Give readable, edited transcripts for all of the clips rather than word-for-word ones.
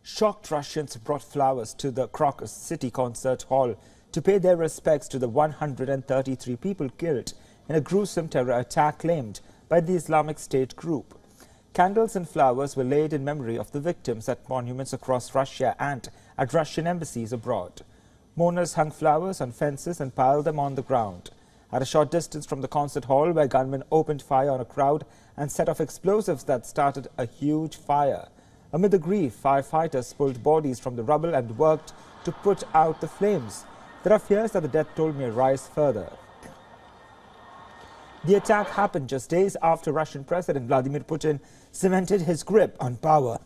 shocked Russians brought flowers to the Crocus City concert hall to pay their respects to the 133 people killed in a gruesome terror attack claimed by the Islamic State group. Candles and flowers were laid in memory of the victims at monuments across Russia and at Russian embassies abroad. Mourners hung flowers on fences and piled them on the ground. At a short distance from the concert hall, where gunmen opened fire on a crowd and set off explosives that started a huge fire. Amid the grief, firefighters pulled bodies from the rubble and worked to put out the flames. There are fears that the death toll may rise further. The attack happened just days after Russian President Vladimir Putin cemented his grip on power.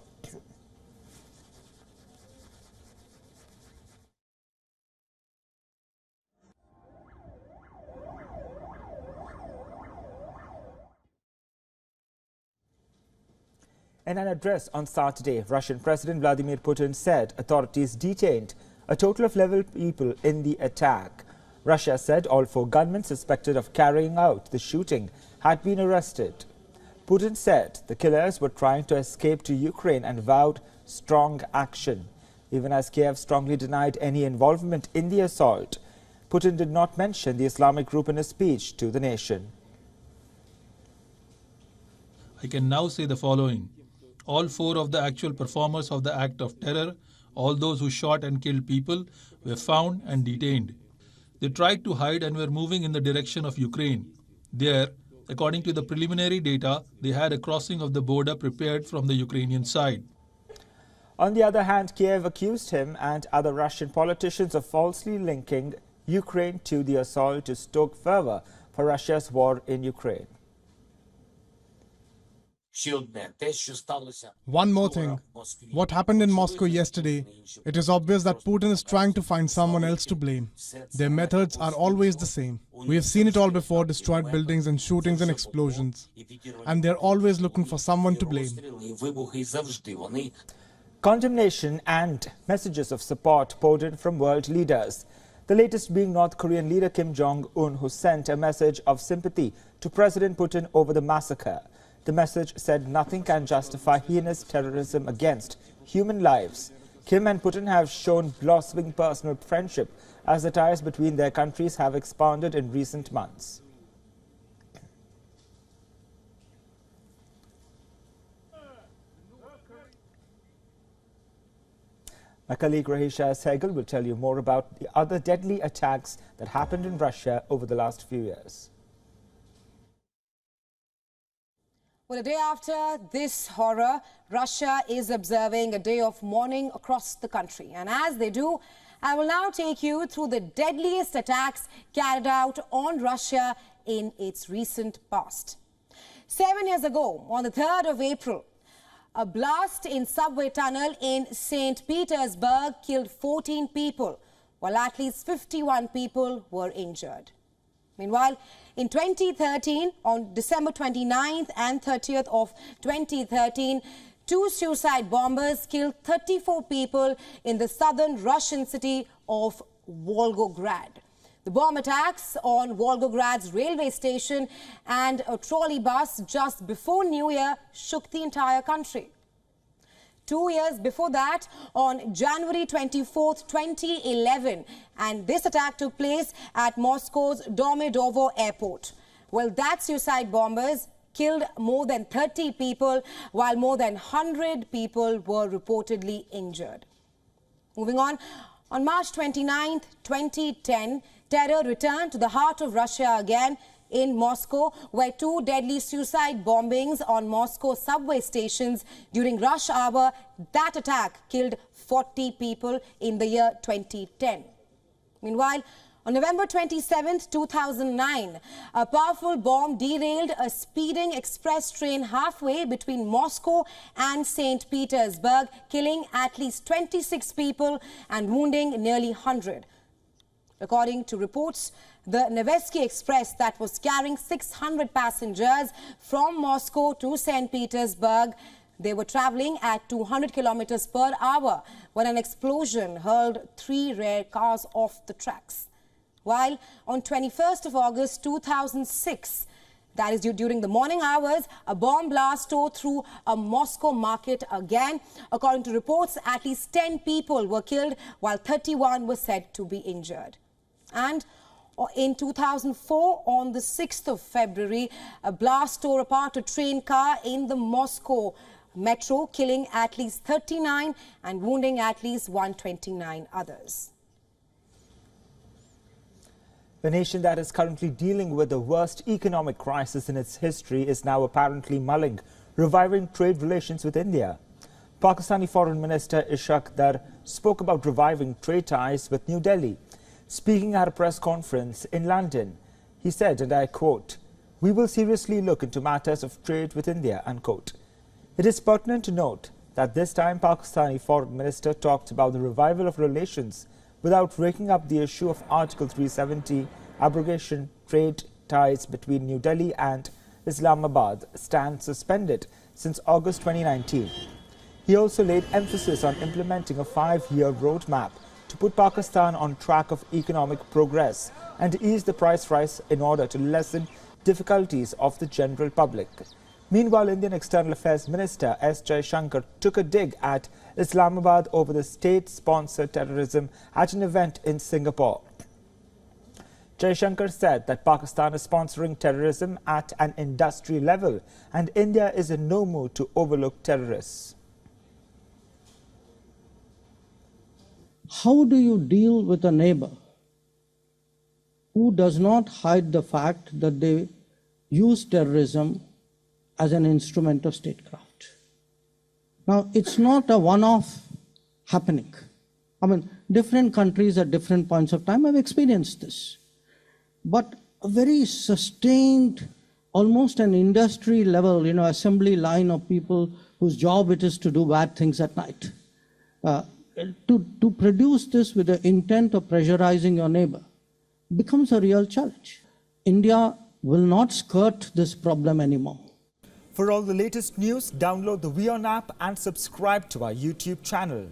In an address on Saturday, Russian President Vladimir Putin said authorities detained a total of 11 people in the attack. Russia said all 4 gunmen suspected of carrying out the shooting had been arrested. Putin said the killers were trying to escape to Ukraine and vowed strong action. Even as Kiev strongly denied any involvement in the assault, Putin did not mention the Islamic group in his speech to the nation. I can now say the following. All 4 of the actual performers of the act of terror, all those who shot and killed people, were found and detained. They tried to hide and were moving in the direction of Ukraine. There, according to the preliminary data, they had a crossing of the border prepared from the Ukrainian side. On the other hand, Kiev accused him and other Russian politicians of falsely linking Ukraine to the assault to stoke fervor for Russia's war in Ukraine. One more thing. What happened in Moscow yesterday, it is obvious that Putin is trying to find someone else to blame. Their methods are always the same. We have seen it all before, destroyed buildings and shootings and explosions. And they're always looking for someone to blame. Condemnation and messages of support poured in from world leaders. The latest being North Korean leader Kim Jong-un, who sent a message of sympathy to President Putin over the massacre. The message said nothing can justify heinous terrorism against human lives. Kim and Putin have shown blossoming personal friendship as the ties between their countries have expanded in recent months. My colleague Rahisha Sehgal will tell you more about the other deadly attacks that happened in Russia over the last few years. Well, a day after this horror, Russia is observing a day of mourning across the country. And as they do, I will now take you through the deadliest attacks carried out on Russia in its recent past. 7 years ago, on the 3rd of April, a blast in subway tunnel in St. Petersburg killed 14 people, while at least 51 people were injured. Meanwhile, in 2013, on December 29th and 30th of 2013, 2 suicide bombers killed 34 people in the southern Russian city of Volgograd. The bomb attacks on Volgograd's railway station and a trolley bus just before New Year shook the entire country. 2 years before that, on January 24th, 2011, and this attack took place at Moscow's Domodedovo airport. Well, that suicide bombers killed more than 30 people, while more than 100 people were reportedly injured. Moving on March 29th, 2010, terror returned to the heart of Russia again in Moscow, where 2 deadly suicide bombings on Moscow subway stations during rush hour. That attack killed 40 people in the year 2010. Meanwhile, on November 27, 2009, a powerful bomb derailed a speeding express train halfway between Moscow and St. Petersburg, killing at least 26 people and wounding nearly 100. According to reports, the Nevsky Express that was carrying 600 passengers from Moscow to St. Petersburg, they were traveling at 200 kilometers per hour when an explosion hurled 3 rare cars off the tracks. While on 21st of August 2006, That is during the morning hours, a bomb blast tore through a Moscow market again. According to reports, at least 10 people were killed, while 31 were said to be injured. And in 2004, on the 6th of February, a blast tore apart a train car in the Moscow metro, killing at least 39 and wounding at least 129 others. The nation that is currently dealing with the worst economic crisis in its history is now apparently mulling reviving trade relations with India. Pakistani Foreign Minister Ishaq Dar spoke about reviving trade ties with New Delhi. Speaking at a press conference in London, he said, and I quote, "We will seriously look into matters of trade with India," unquote. It is pertinent to note that this time Pakistani Foreign Minister talked about the revival of relations without raking up the issue of Article 370 abrogation. Trade ties between New Delhi and Islamabad stand suspended since August 2019. He also laid emphasis on implementing a 5-year roadmap to put Pakistan on track of economic progress and ease the price rise in order to lessen difficulties of the general public. Meanwhile, Indian External Affairs Minister S. Jaishankar took a dig at Islamabad over the state-sponsored terrorism at an event in Singapore. Jaishankar said that Pakistan is sponsoring terrorism at an industry level and India is in no mood to overlook terrorists. How do you deal with a neighbor who does not hide the fact that they use terrorism as an instrument of statecraft? Now, it's not a one-off happening. I mean, different countries at different points of time have experienced this. But a very sustained, almost an industry level, assembly line of people whose job it is to do bad things at night. To produce this with the intent of pressurizing your neighbor becomes a real challenge. India will not skirt this problem anymore. For all the latest news, download the WION app and subscribe to our YouTube channel.